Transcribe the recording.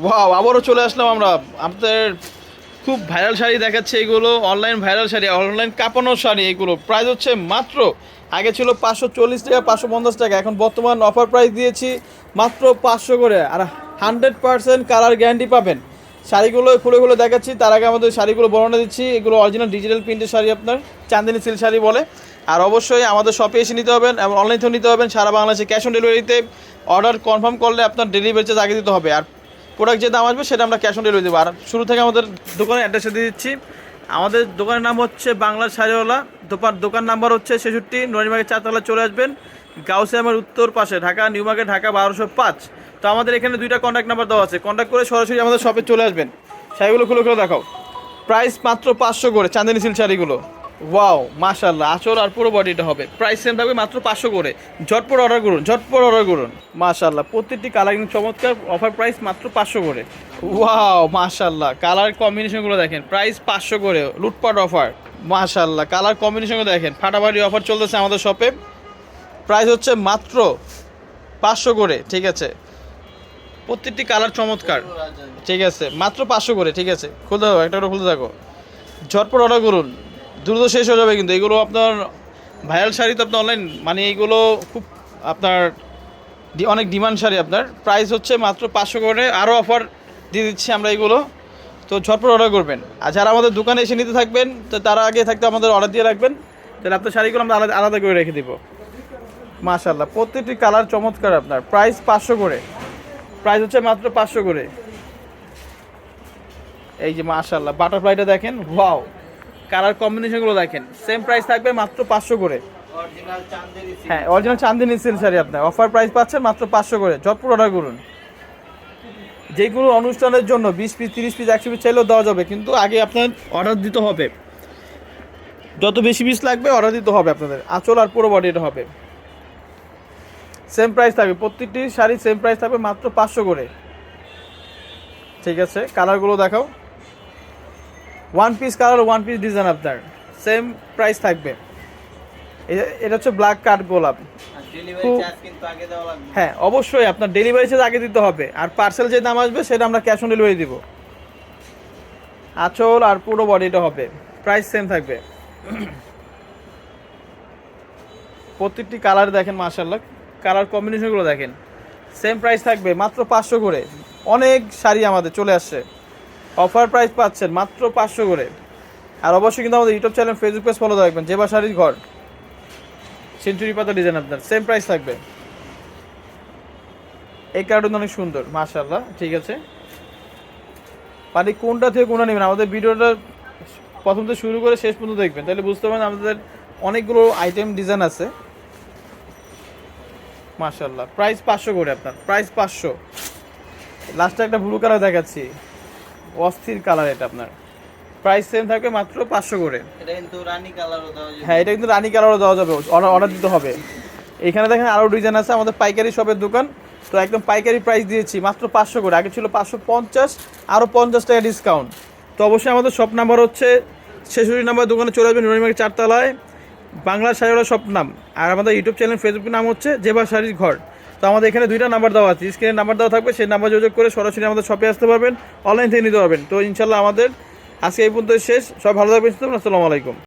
Wow, আবারও চলে আসলাম আমরা আপনাদের খুব ভাইরাল শাড়ি দেখাচ্ছে। এগুলো অনলাইন ভাইরাল শাড়ি, অনলাইন কাঁপানোর শাড়ি। এগুলো প্রাইস হচ্ছে মাত্র, আগে ছিল 540 টাকা, 550 টাকা, এখন বর্তমান অফার প্রাইস দিয়েছি মাত্র 500 করে। আর 100% কালার গ্যারান্টি পাবেন। শাড়িগুলো খুলে খুলে দেখাচ্ছি, তার আগে আমাদের শাড়িগুলো বর্ণনা দিচ্ছি। এগুলো অরিজিনাল ডিজিটাল প্রিন্টের শাড়ি, আপনার চাঁদিনী সিল্ক শাড়ি বলে। আর অবশ্যই আমাদের শপে এসে নিতে হবেন এবং অনলাইন থেকেও নিতে হবেন। সারা বাংলাদেশে ক্যাশ অন ডেলিভারিতে অর্ডার কনফার্ম করলে আপনার ডেলিভারি চার্জ আগে দিতে হবে, আর প্রোডাক্ট যে দাম আসবে সেটা আমরা ক্যাশ অন ডেলিভারি দেবো। আর শুরু থেকে আমাদের দোকানের অ্যাড্রেসে দিয়ে দিচ্ছি। আমাদের দোকানের নাম হচ্ছে বাংলার শাড়িওয়ালা। দোকান নাম্বার হচ্ছে 66, নরিমার্কেট 4 তলা চলে আসবেন। গাউসিয়ামের উত্তর পাশে, ঢাকা নিউ মার্কেট, ঢাকা 1205। তো আমাদের এখানে 2টা কন্ট্যাক্ট নাম্বার দেওয়া আছে, কন্ট্যাক্ট করে সরাসরি আমাদের শপে চলে আসবেন। শাড়িগুলো খুলে খুলে দেখাও। প্রাইস মাত্র 500 করে চাঁদিনী সিল্ক শাড়িগুলো। ওয়াও মাশাআল্লাহ, আঁচল আর পুরো বডিটা হবে। প্রাইস সেম থাকবে মাত্র 500 করে। ঝটপট অর্ডার করুন, ঝটপট অর্ডার করুন। মাশাআল্লাহ, প্রত্যেকটি কালার কিন্তু চমৎকার। অফার প্রাইস মাত্র 500 করে। ওয়াও মাশাআল্লাহ, কালার কম্বিনেশনগুলো দেখেন। প্রাইস 500 করে, লুটপাট অফার। মাশাআল্লাহ, কালার কম্বিনেশনগুলো দেখেন। ফাটাফাটি অফার চলতেছে আমাদের শপে। প্রাইস হচ্ছে মাত্র 500 করে, ঠিক আছে। প্রত্যেকটি কালার চমৎকার, ঠিক আছে। মাত্র 500 করে, ঠিক আছে। খুলতে থাকো, একটা করে খুলতে থাকো। ঝটপট অর্ডার করুন, দ্রুত শেষ হয়ে যাবে কিন্তু। এগুলো আপনার ভাইরাল শাড়ি, তো আপনার অনলাইন মানে এইগুলো খুব আপনার অনেক ডিমান্ড শাড়ি। আপনার প্রাইস হচ্ছে মাত্র 500 করে। আরও অফার দিয়ে দিচ্ছি আমরা এগুলো, তো ঝটপট অর্ডার করবেন। আর যারা আমাদের দোকানে এসে নিতে থাকবেন, তো তারা আগে থাকতে আমাদের অর্ডার দিয়ে রাখবেন, তাহলে আপনার শাড়িগুলো আমরা আলাদা আলাদা করে রেখে দিব। মাশাআল্লাহ, প্রত্যেকটি কালার চমৎকার। আপনার প্রাইস 500 করে, প্রাইস হচ্ছে মাত্র 500 করে। এই যে মাশাআল্লাহ, বাটারফ্লাইটা দেখেন। ওয়াও, কালার কম্বিনেশনগুলো দেখেন। সেম প্রাইস থাকবে মাত্র 500 করে। হ্যাঁ, অরিজিনাল চাঁদিনী সিল্ক শাড়ি আপনার অফার প্রাইস পাচ্ছেন মাত্র 500 করে। ঝটপট অর্ডার করুন। যেগুলো অনুষ্ঠানের জন্য 20 পিস, 30 পিস, 100 পিস চাইলেও দেওয়া যাবে, কিন্তু আগে আপনার অর্ডার দিতে হবে। যত বেশি পিস লাগবে অর্ডার দিতে হবে আপনাদের। আঁচল আর পুরো বডি এটা হবে। সেম প্রাইস থাকবে, প্রত্যেকটি শাড়ি সেম প্রাইস থাকবে মাত্র 500 করে, ঠিক আছে। কালারগুলো দেখাও। One piece colour, one piece design, আপনার সেম প্রাইস থাকবে। এটা হচ্ছে ব্ল্যাক কাট গোলাপ। হ্যাঁ অবশ্যই, আপনার ডেলিভারি চার্জ আগে দিতে হবে, আর পার্সেল যে দাম আসবে সেটা আমরা ক্যাশ অন ডেলিভারি দিব। আঁচল আর পুরো বডিটা হবে, প্রাইস সেম থাকবে। প্রত্যেকটি কালার দেখেন মাশাআল্লাহ, কালার কম্বিনেশনগুলো দেখেন। সেম প্রাইস থাকবে মাত্র 500 করে। অনেক শাড়ি আমাদের চলে আসছে, অফার প্রাইস পাচ্ছেন মাত্র 500 করে। আর অবশ্যই কিন্তু আমাদের YouTube channel, Facebook page follow রাখবেন। জেবা শাড়ির ঘর, সেঞ্চুরি পাতা ডিজাইন, আপনার সেম প্রাইস থাকবে। এই কার্টুন অনেক সুন্দর মাশাআল্লাহ, ঠিক আছে। মানে কোনটা থেকে কোনটা নেবেন, আমাদের ভিডিওটা প্রথম থেকে শুরু করে শেষ পর্যন্ত দেখবেন, তাহলে বুঝতে পারবেন আমাদের অনেকগুলো আইটেম ডিজাইন আছে। মাশাআল্লাহ, প্রাইস 500 করে। আপনার প্রাইস 500। লাস্টে একটা ব্লু কালার দেখাচ্ছি, অস্থির কালার। এটা আপনার প্রাইস সেম থাকবে মাত্র 500 করে। এটা কিন্তু রানী কালারও দেওয়া যাবে। হ্যাঁ, এটা কিন্তু রানী কালারও দেওয়া যাবে, অর্ডার দিতে হবে। এখানে দেখেন আরও ডিজাইন আছে। আমাদের পাইকারি শপের দোকান, তো একদম পাইকারি প্রাইস দিয়েছি মাত্র 500 করে। আগে ছিল 550, আরও 50 টাকা ডিসকাউন্ট। তো অবশ্যই আমাদের শপ নাম্বার হচ্ছে 66 নম্বর, দোকানে চলে আসবেন নরিমার্কেট 4 তলায়, বাংলা শাড়িওয়ালা শপ নাম। আর আমাদের ইউটিউব চ্যানেল, ফেসবুক নাম হচ্ছে জেবা শাড়ির ঘর। তো আমাদের এখানে 2টা নাম্বার দেওয়া আছে, স্ক্রিনে নাম্বার দেওয়া থাকবে, সেই নাম্বার যোগাযোগ করে সরাসরি আমাদের শপে আসতে পারবেন, অনলাইন থেকে নিতে পারবেন। তো ইনশাল্লাহ আমাদের আজকে এই পর্যন্ত শেষ। সব ভালো থাকবেন, আসসালামু আলাইকুম।